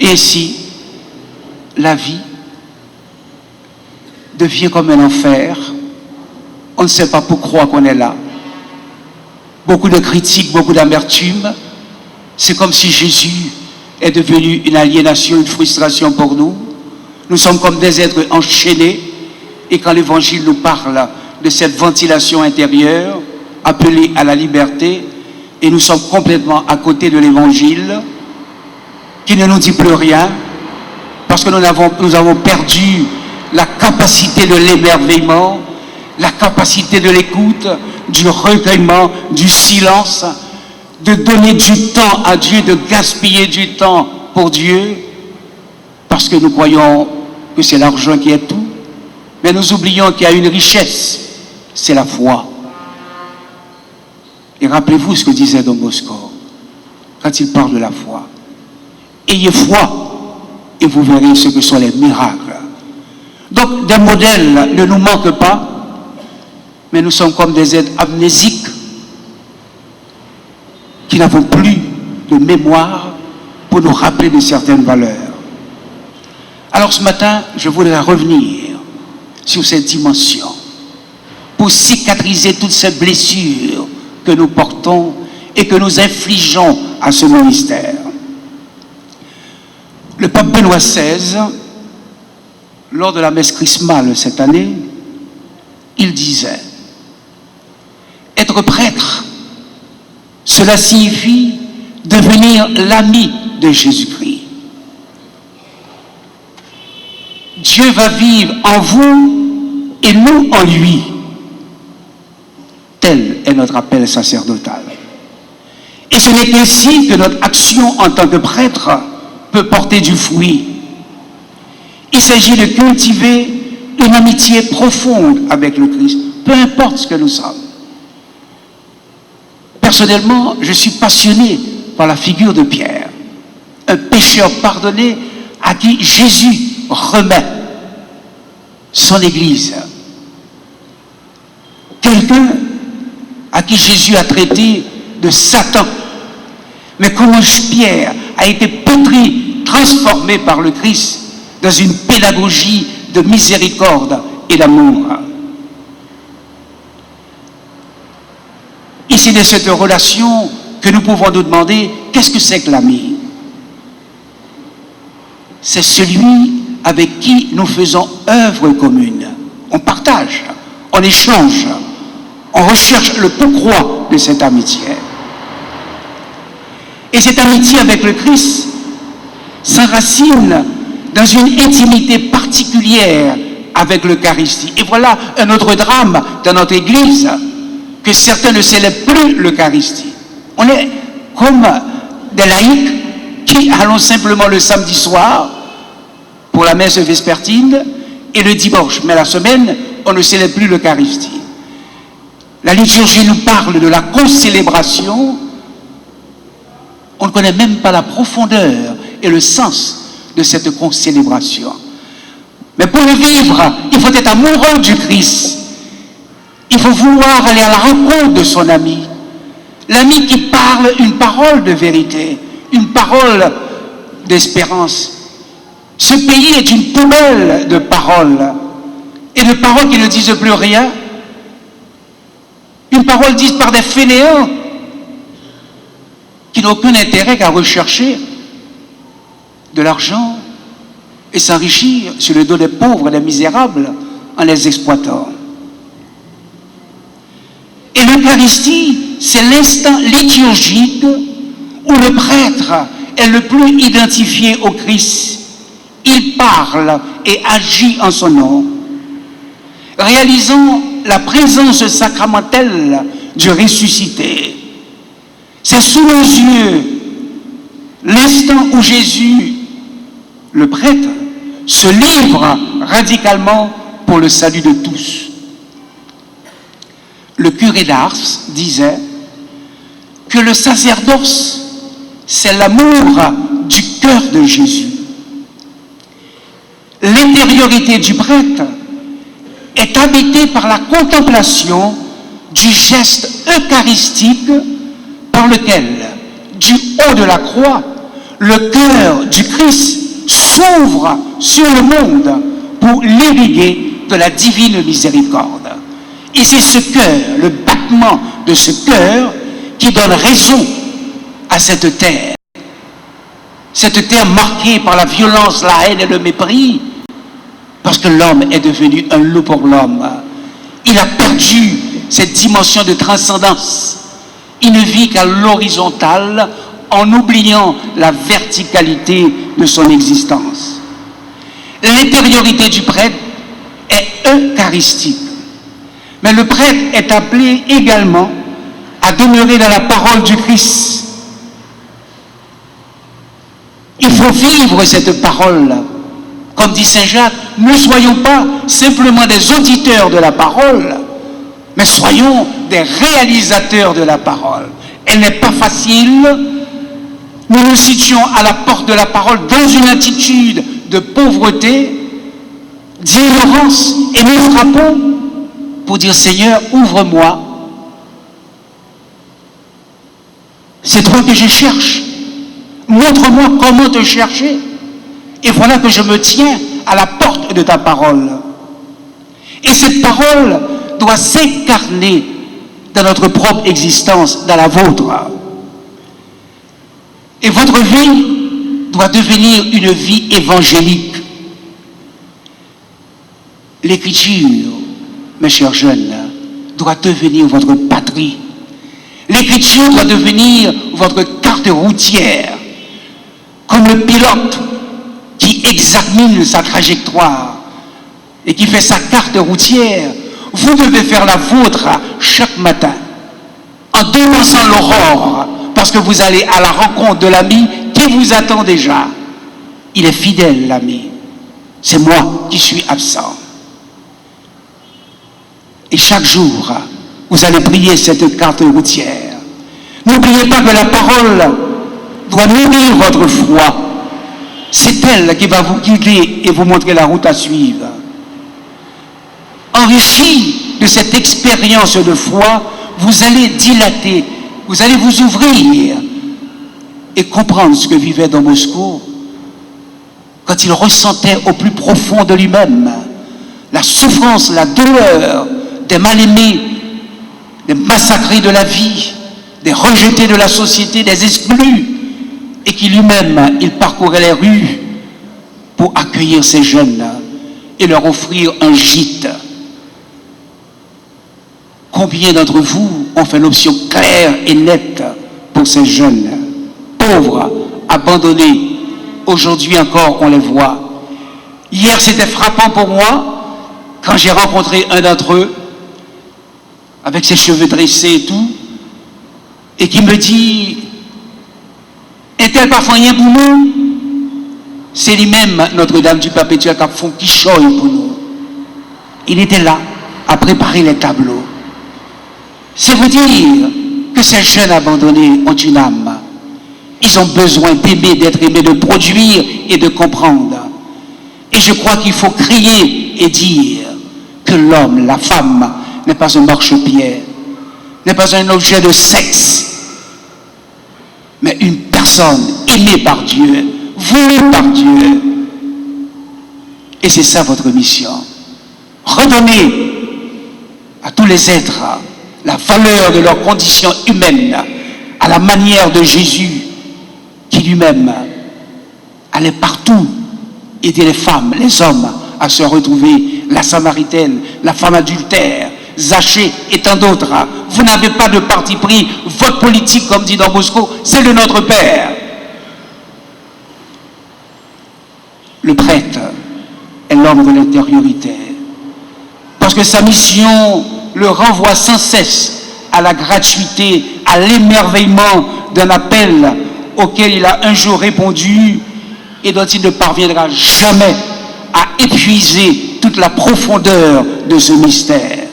ainsi, la vie devient comme un enfer. On ne sait pas pourquoi qu'on est là. Beaucoup de critiques, beaucoup d'amertume. C'est comme si Jésus est devenu une aliénation, une frustration pour nous. Nous sommes comme des êtres enchaînés. Et quand l'Évangile nous parle de cette ventilation intérieure, appelée à la liberté, et nous sommes complètement à côté de l'Évangile, qui ne nous dit plus rien, parce que nous avons perdu la capacité de l'émerveillement, la capacité de l'écoute, du recueillement, du silence, de donner du temps à Dieu, de gaspiller du temps pour Dieu, parce que nous croyons que c'est l'argent qui est tout, mais nous oublions qu'il y a une richesse, c'est la foi. Et rappelez-vous ce que disait Don Bosco, quand il parle de la foi. Ayez foi, et vous verrez ce que sont les miracles. Donc, des modèles ne nous manquent pas, mais nous sommes comme des êtres amnésiques qui n'avons plus de mémoire pour nous rappeler de certaines valeurs. Alors ce matin, je voudrais revenir sur cette dimension pour cicatriser toutes ces blessures que nous portons et que nous infligeons à ce ministère. Le pape Benoît XVI, lors de la messe chrismale cette année, il disait: être prêtre, cela signifie devenir l'ami de Jésus-Christ. Dieu va vivre en vous et nous en lui. Tel est notre appel sacerdotal. Et ce n'est qu'ainsi que notre action en tant que prêtre peut porter du fruit. Il s'agit de cultiver une amitié profonde avec le Christ, peu importe ce que nous sommes. Personnellement, je suis passionné par la figure de Pierre, un pécheur pardonné à qui Jésus remet son Église. Quelqu'un à qui Jésus a traité de Satan. Mais comment Pierre a été pétri, transformé par le Christ dans une pédagogie de miséricorde et d'amour. Et c'est de cette relation que nous pouvons nous demander, qu'est-ce que c'est que l'ami? C'est celui avec qui nous faisons œuvre commune. On partage, on échange, on recherche le pourquoi de cette amitié. Et cette amitié avec le Christ s'enracine dans une intimité particulière avec l'Eucharistie. Et voilà un autre drame dans notre Église, que certains ne célèbrent plus l'Eucharistie. On est comme des laïcs qui allons simplement le samedi soir pour la messe vespertine et le dimanche. Mais la semaine, on ne célèbre plus l'Eucharistie. La liturgie nous parle de la concélébration. On ne connaît même pas la profondeur et le sens de cette concélébration. Mais pour le vivre, il faut être amoureux du Christ. Il faut vouloir aller à la rencontre de son ami. L'ami qui parle une parole de vérité, une parole d'espérance. Ce pays est une poubelle de paroles. Et de paroles qui ne disent plus rien. Une parole dite par des fainéants qui n'ont aucun intérêt qu'à rechercher de l'argent et s'enrichir sur le dos des pauvres et des misérables en les exploitant. Et l'Eucharistie, c'est l'instant liturgique où le prêtre est le plus identifié au Christ. Il parle et agit en son nom, réalisant la présence sacramentelle du ressuscité. C'est sous nos yeux l'instant où Jésus, le prêtre, se livre radicalement pour le salut de tous. Le curé d'Ars disait que le sacerdoce, c'est l'amour du cœur de Jésus. L'intériorité du prêtre est habitée par la contemplation du geste eucharistique par lequel, du haut de la croix, le cœur du Christ s'ouvre sur le monde pour l'irriguer de la divine miséricorde. Et c'est ce cœur, le battement de ce cœur, qui donne raison à cette terre. Cette terre marquée par la violence, la haine et le mépris, parce que l'homme est devenu un loup pour l'homme. Il a perdu cette dimension de transcendance. Il ne vit qu'à l'horizontale en oubliant la verticalité de son existence. L'intériorité du prêtre est eucharistique. Mais le prêtre est appelé également à demeurer dans la parole du Christ. Il faut vivre cette parole. Comme dit Saint Jacques, ne soyons pas simplement des auditeurs de la parole, mais soyons des réalisateurs de la parole. Elle n'est pas facile. Nous nous situons à la porte de la parole dans une attitude de pauvreté, d'ignorance, et nous frappons pour dire, Seigneur, ouvre-moi. C'est toi que je cherche. Montre-moi comment te chercher. Et voilà que je me tiens à la porte de ta parole. Et cette parole doit s'incarner dans notre propre existence, dans la vôtre. Et votre vie doit devenir une vie évangélique. L'écriture, mes chers jeunes, doit devenir votre patrie. L'écriture doit devenir votre carte routière, comme le pilote qui examine sa trajectoire et qui fait sa carte routière. Vous devez faire la vôtre chaque matin, en devançant l'aurore, parce que vous allez à la rencontre de l'ami qui vous attend déjà. Il est fidèle, l'ami. C'est moi qui suis absent. Et chaque jour, vous allez prier cette carte routière. N'oubliez pas que la parole doit nourrir votre foi. C'est elle qui va vous guider et vous montrer la route à suivre. Enrichi de cette expérience de foi, vous allez dilater, vous allez vous ouvrir et comprendre ce que vivait Don Bosco quand il ressentait au plus profond de lui-même la souffrance, la douleur des mal-aimés, des massacrés de la vie, des rejetés de la société, des exclus, et qui lui-même, il parcourait les rues pour accueillir ces jeunes et leur offrir un gîte. Combien d'entre vous ont fait l'option claire et nette pour ces jeunes, pauvres, abandonnés? Aujourd'hui encore, on les voit. Hier, c'était frappant pour moi quand j'ai rencontré un d'entre eux, avec ses cheveux dressés et tout, et qui me dit, est-elle parfois rien pour nous? C'est lui-même, Notre-Dame du Perpétuel, qui a fait qui choye pour nous. Il était là, à préparer les tableaux. C'est vous dire que ces jeunes abandonnés ont une âme. Ils ont besoin d'aimer, d'être aimés, de produire et de comprendre. Et je crois qu'il faut crier et dire que l'homme, la femme, n'est pas un marchepied, n'est pas un objet de sexe, mais une personne aimée par Dieu, voulue par Dieu. Et c'est ça votre mission. Redonner à tous les êtres la valeur de leur condition humaine, à la manière de Jésus, qui lui-même allait partout aider les femmes, les hommes à se retrouver, la Samaritaine, la femme adultère, Zachée et tant d'autres. Vous n'avez pas de parti pris. Votre politique, comme dit Don Bosco, c'est de notre Père. Le prêtre est l'homme de l'intériorité. Parce que sa mission le renvoie sans cesse à la gratuité, à l'émerveillement d'un appel auquel il a un jour répondu et dont il ne parviendra jamais à épuiser toute la profondeur de ce mystère.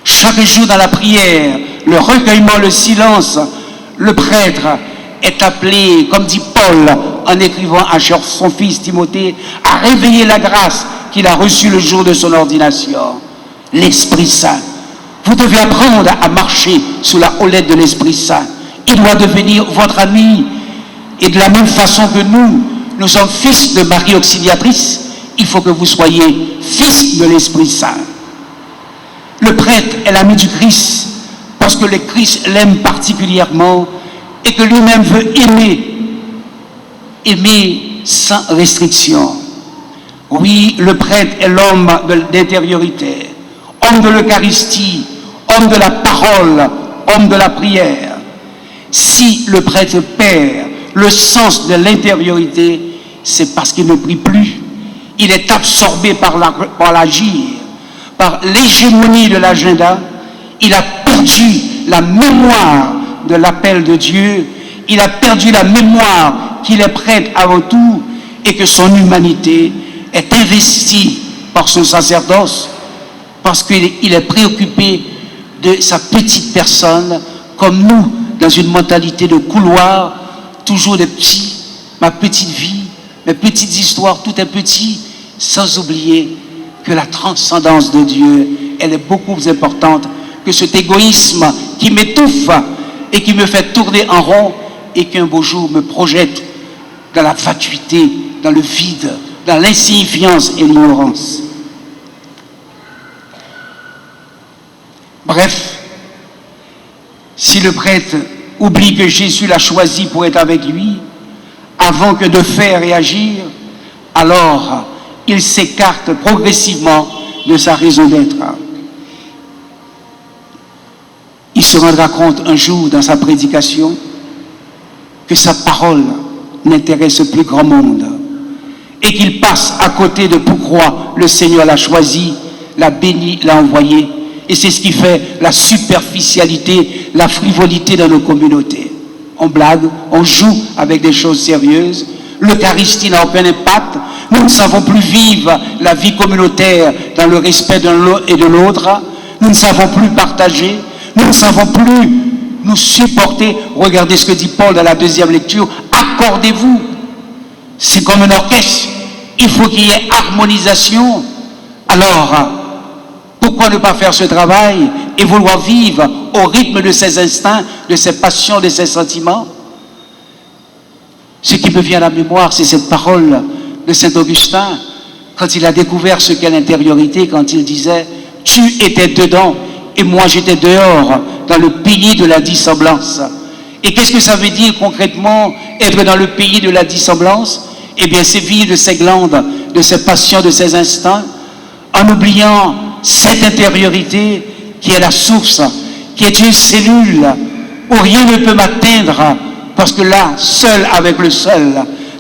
Chaque jour dans la prière, le recueillement, le silence, le prêtre est appelé, comme dit Paul en écrivant à son fils Timothée, à réveiller la grâce qu'il a reçue le jour de son ordination. L'Esprit Saint. Vous devez apprendre à marcher sous la houlette de l'Esprit Saint. Il doit devenir votre ami. Et de la même façon que nous sommes fils de Marie Auxiliatrice, il faut que vous soyez fils de l'Esprit Saint. Le prêtre est l'ami du Christ parce que le Christ l'aime particulièrement et que lui-même veut aimer sans restriction. Oui, le prêtre est l'homme d'intériorité, homme de l'Eucharistie, homme de la parole, homme de la prière. Si le prêtre perd le sens de l'intériorité, c'est parce qu'il ne prie plus. Il est absorbé par l'agir, par l'hégémonie de l'agenda. Il a perdu la mémoire de l'appel de Dieu. Il a perdu la mémoire qu'il est prêtre avant tout et que son humanité est investie par son sacerdoce parce qu'il est préoccupé de sa petite personne comme nous, dans une mentalité de couloir, toujours des petits, ma petite vie, mes petites histoires, tout est petit, sans oublier que la transcendance de Dieu, elle est beaucoup plus importante que cet égoïsme qui m'étouffe et qui me fait tourner en rond et qu'un beau jour me projette dans la fatuité, dans le vide, dans l'insignifiance et l'ignorance. Bref, si le prêtre oublie que Jésus l'a choisi pour être avec lui, avant que de faire et agir, alors il s'écarte progressivement de sa raison d'être. Il se rendra compte un jour dans sa prédication que sa parole n'intéresse plus grand monde et qu'il passe à côté de pourquoi le Seigneur l'a choisi, l'a béni, l'a envoyé. Et c'est ce qui fait la superficialité, la frivolité dans nos communautés. On blague, on joue avec des choses sérieuses. L'Eucharistie n'a aucun impact. Nous ne savons plus vivre la vie communautaire dans le respect de l'un et de l'autre. Nous ne savons plus partager. Nous ne savons plus nous supporter. Regardez ce que dit Paul dans la deuxième lecture. Accordez-vous. C'est comme un orchestre. Il faut qu'il y ait harmonisation. Alors, pourquoi ne pas faire ce travail et vouloir vivre au rythme de ses instincts, de ses passions, de ses sentiments? Ce qui me vient à la mémoire, c'est cette parole de Saint Augustin, quand il a découvert ce qu'est l'intériorité, quand il disait « Tu étais dedans et moi j'étais dehors, dans le pays de la dissemblance ». Et qu'est-ce que ça veut dire concrètement, être dans le pays de la dissemblance? Eh bien, c'est vivre de ses glandes, de ses passions, de ses instincts, en oubliant cette intériorité qui est la source, qui est une cellule où rien ne peut m'atteindre, parce que là, seul avec le seul,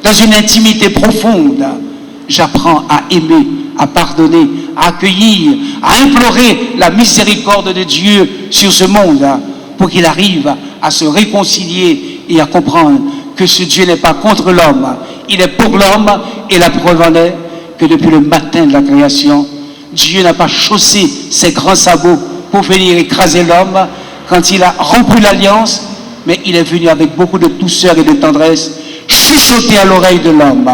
dans une intimité profonde, j'apprends à aimer, à pardonner, à accueillir, à implorer la miséricorde de Dieu sur ce monde, pour qu'il arrive à se réconcilier et à comprendre que ce Dieu n'est pas contre l'homme, il est pour l'homme, et la preuve en est que depuis le matin de la création, Dieu n'a pas chaussé ses grands sabots pour venir écraser l'homme quand il a rompu l'alliance, mais il est venu avec beaucoup de douceur et de tendresse chuchoter à l'oreille de l'homme.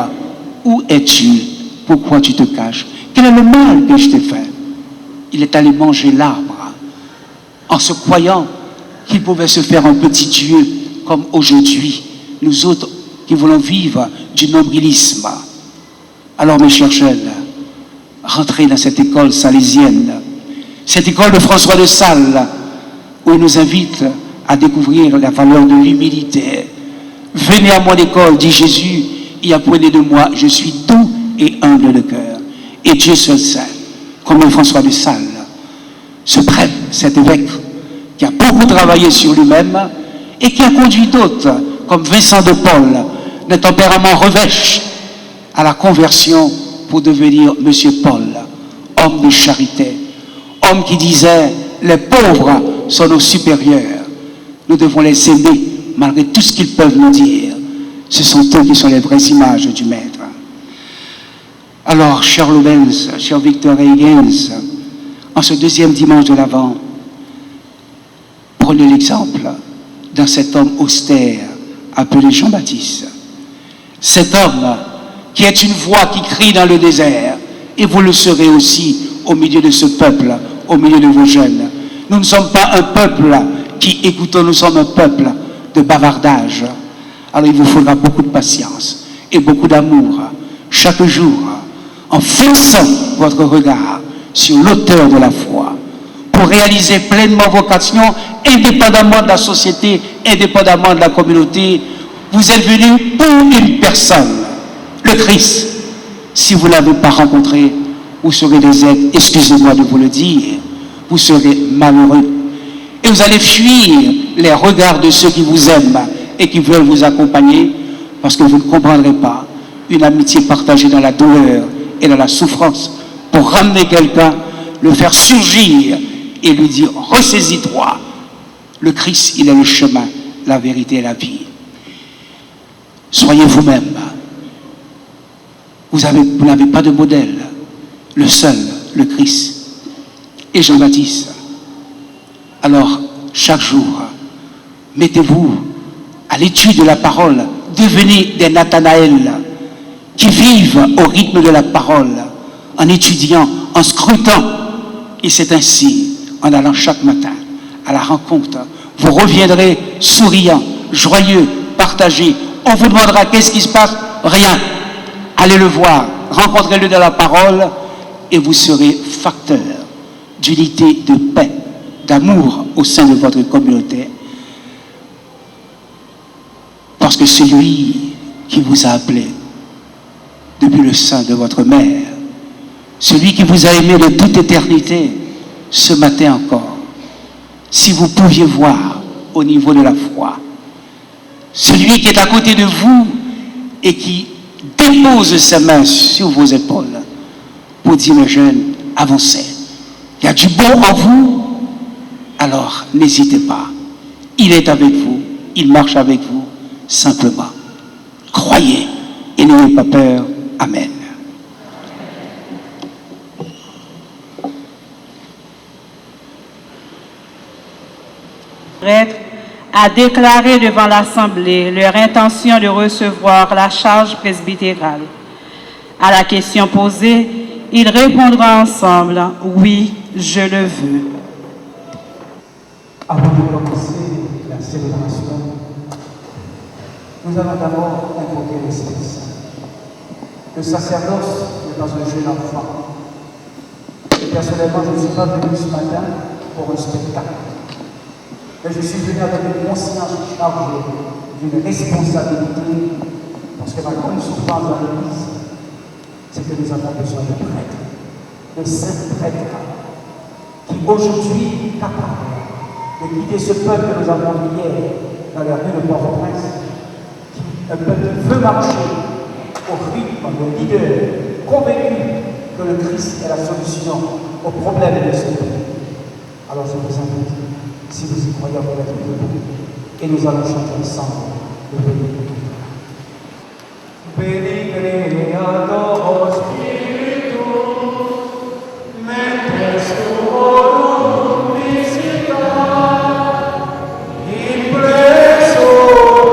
Où es-tu? Pourquoi tu te caches? Quel est le mal que je t'ai fait? Il est allé manger l'arbre en se croyant qu'il pouvait se faire un petit Dieu comme aujourd'hui, nous autres qui voulons vivre du nombrilisme. Alors mes chers jeunes, rentrez dans cette école salésienne, cette école de François de Sales, où il nous invite à découvrir la valeur de l'humilité. Venez à mon école, dit Jésus, et apprenez de moi, je suis doux et humble de cœur. Et Dieu seul sait, comme un François de Sales, ce prêtre, cet évêque, qui a beaucoup travaillé sur lui-même et qui a conduit d'autres, comme Vincent de Paul, d'un tempérament revêche, à la conversion pour devenir Monsieur Paul, homme de charité, homme qui disait, les pauvres sont nos supérieurs. Nous devons les aimer malgré tout ce qu'ils peuvent nous dire. Ce sont eux qui sont les vraies images du Maître. Alors, cher Lubens, cher Victor Higgins, en ce deuxième dimanche de l'Avent, prenez l'exemple dans cet homme austère appelé Jean-Baptiste. Cet homme qui est une voix qui crie dans le désert, et vous le serez aussi au milieu de ce peuple, au milieu de vos jeunes. Nous ne sommes pas un peuple qui écoutons, nous sommes un peuple de bavardage. Alors il vous faudra beaucoup de patience et beaucoup d'amour chaque jour en fixant votre regard sur l'auteur de la foi pour réaliser pleinement vos vocations indépendamment de la société, indépendamment de la communauté. Vous êtes venus pour une personne, le Christ. Si vous ne l'avez pas rencontré, vous serez des êtres, excusez-moi de vous le dire, vous serez malheureux. Et vous allez fuir les regards de ceux qui vous aiment et qui veulent vous accompagner parce que vous ne comprendrez pas une amitié partagée dans la douleur et dans la souffrance pour ramener quelqu'un, le faire surgir et lui dire « Ressaisis-toi ». Le Christ, il est le chemin, la vérité et la vie. Soyez vous-même. Vous n'avez pas de modèle. Le seul, le Christ. Et Jean-Baptiste. Alors, chaque jour, mettez-vous à l'étude de la parole. Devenez des Nathanaël qui vivent au rythme de la parole, en étudiant, en scrutant. Et c'est ainsi, en allant chaque matin à la rencontre, vous reviendrez souriant, joyeux, partagé. On vous demandera qu'est-ce qui se passe? Rien. Allez le voir, rencontrez-le dans la parole et vous serez facteur d'unité, de paix, d'amour au sein de votre communauté. Parce que celui qui vous a appelé depuis le sein de votre mère, celui qui vous a aimé de toute éternité, ce matin encore, si vous pouviez voir au niveau de la foi, celui qui est à côté de vous et qui dépose sa main sur vos épaules pour dire aux jeunes, avancez. Il y a du bon en vous, alors n'hésitez pas. Il est avec vous, il marche avec vous, simplement. Croyez et n'ayez pas peur. Amen. Prêtre a déclaré devant l'Assemblée leur intention de recevoir la charge presbytérale. À la question posée, ils répondront ensemble « Oui, je le veux ». Avant de commencer la célébration, nous allons d'abord invoquer l'Esprit Saint. Le sacerdoce n'est pas un jeu d'enfant. Et personnellement, je ne suis pas venu ce matin pour un spectacle. Mais je suis venu avec une conscience chargée d'une responsabilité, parce que ma grande souffrance dans l'Église, c'est que nous avons besoin de prêtres, de saints prêtres, qui aujourd'hui sont capables de guider ce peuple que nous avons hier dans les rues de Port-au-Prince, un peuple qui veut marcher au rythme de leaders convaincus que le Christ est la solution aux problèmes de ce pays. Alors je vous invite, si vous y croyez, à vous mettre debout et nous allons chanter ensemble le Benigre Creator Spiritus, mentre suorum visita, impreso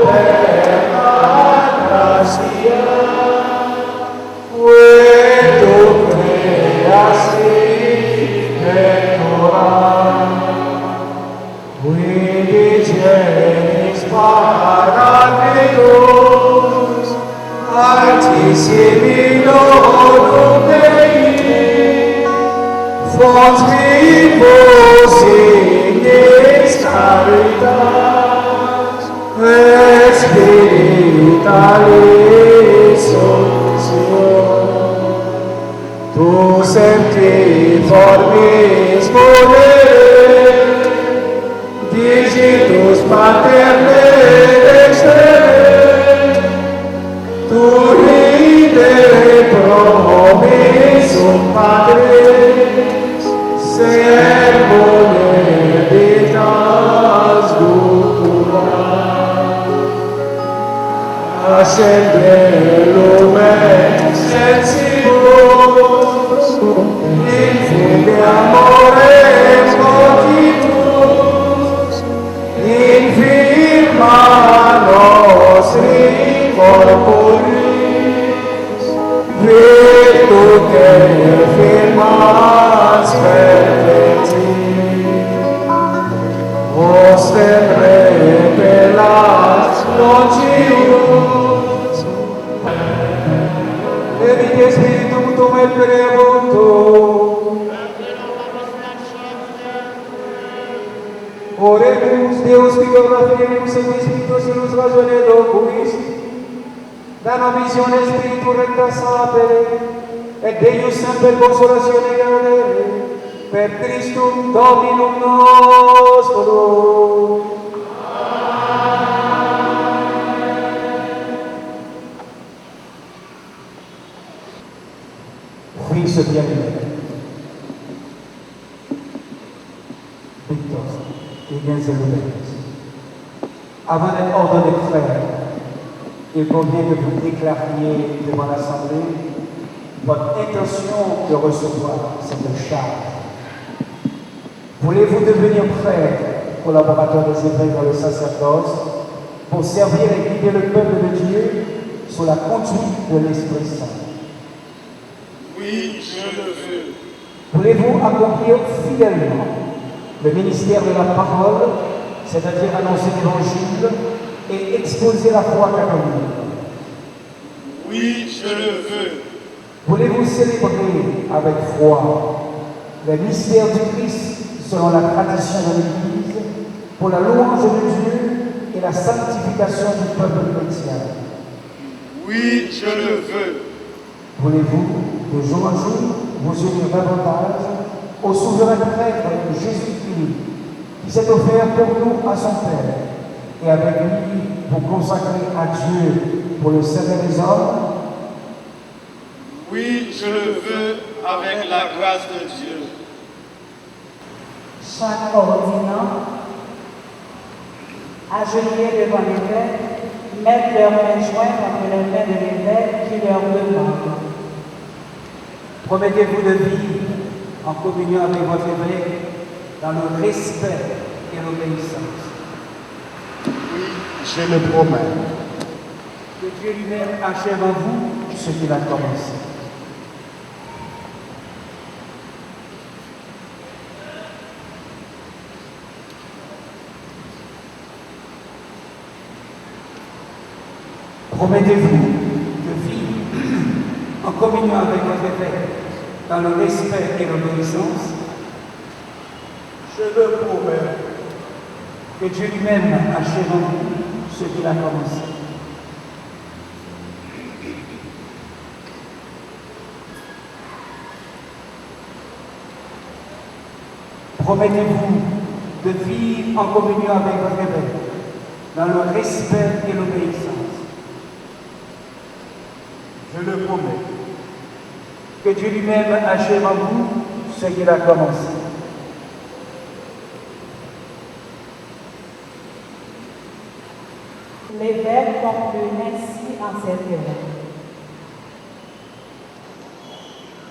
per la grazia, vedo creasi pectora, vidi genis paracletus, Altissimi Dominum Dei, fons vivos ignis caritas, et spiritualis solution. Tu sanctiformis volere, digitus paterne extere, tu ridere promissum Patris, servone vitas ducura. Ascende lumen sensibus, in fide amores motitus, in firma nostri corporis, virtute firmas perfecti, os repellas longius, Evite spiritum tum et pereabutum. Oremus, Deus qui ora finimus et Spiritus ilus ragiones docuis, da nobisione Spiritu recta sapere, et Deus semper consolatione gradere, per Christum Dominum nostrum. Fils bien-aimé, Victor, et bien élevé. Avant d'être ordonné frère, il convient que vous déclariez devant l'Assemblée votre intention de recevoir cette charge. Voulez-vous devenir prêtre, collaborateur des évêques dans le sacerdoce, pour servir et guider le peuple de Dieu sous la conduite de l'Esprit Saint? Oui, je le veux. Voulez-vous accomplir fidèlement le ministère de la parole, c'est-à-dire annoncer l'Évangile et exposer la foi catholique? Oui, je le veux. Voulez-vous célébrer avec foi les mystères du Christ selon la tradition de l'Église pour la louange de Dieu et la sanctification du peuple chrétien? Oui, je le veux. Voulez-vous, de jour en jour, vous unir davantage au souverain prêtre Jésus-Christ, qui s'est offert pour nous à son Père, et avec lui vous consacrer à Dieu pour le salut des hommes? Oui, je le veux avec la grâce de Dieu. Chaque ordinant, agenouillés devant l'évêque, mettent leurs mains jointes entre les mains de l'évêque qui leur demande. Promettez-vous de vivre en communion avec votre évêque dans le respect et l'obéissance? Oui, je le promets. Que Dieu lui-même achève en vous ce qu'il a commencé. Promettez-vous de vivre en communion avec votre évêque dans le respect et l'obéissance? Je le promets. Que Dieu lui-même achève en vous ce qu'il a commencé. Promettez-vous de vivre en communion avec votre évêque dans le respect et l'obéissance? Je le promets. Que Dieu lui-même achève en vous ce qu'il a commencé. L'évêque conclut ainsi en ces termes.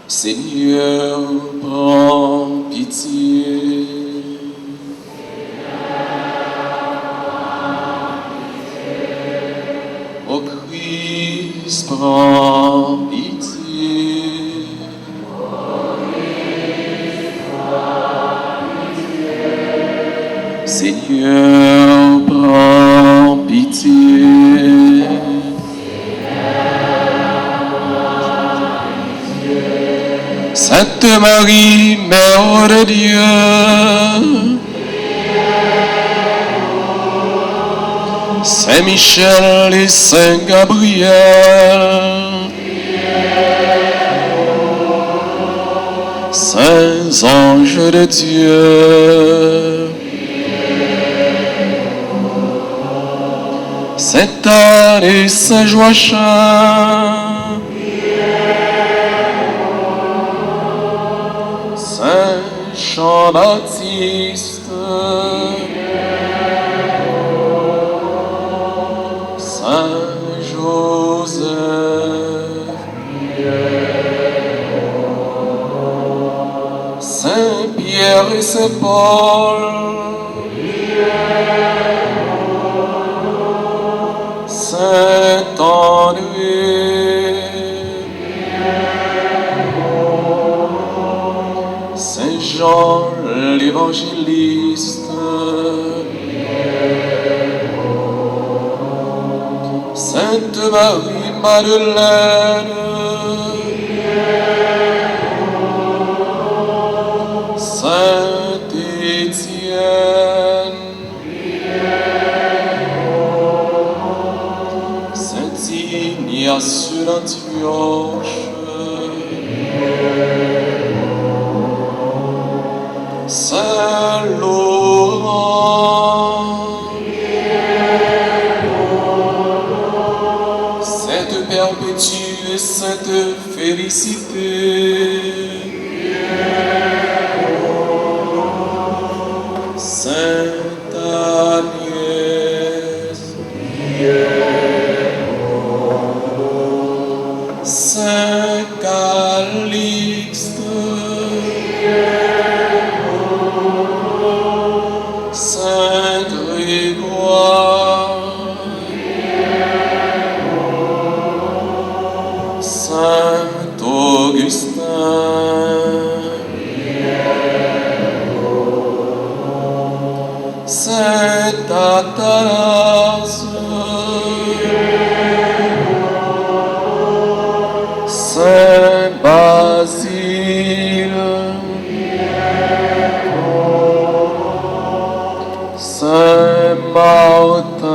Seigneur, prends pitié. Ô Christ, prends pitié. Seigneur, prends pitié. Sainte Marie, Mère de Dieu, Saint Michel et Saint Gabriel, Saints anges de Dieu, Saint Anne et Saint Joachim, Saint Jean-Baptiste, Saint Joseph, Saint Pierre et Saint Paul, Saint André, Saint Jean l'évangéliste, Sainte Marie Madeleine, Saint Étienne, Saint Ignace d'Antioche, Saint Laurent, Sainte Perpétue, Sainte Félicité, Sainte Agnès, Saint Calixte, Saint Grégoire, Saint Augustin, Saint Athanase, Saint Basile, Saint Martin,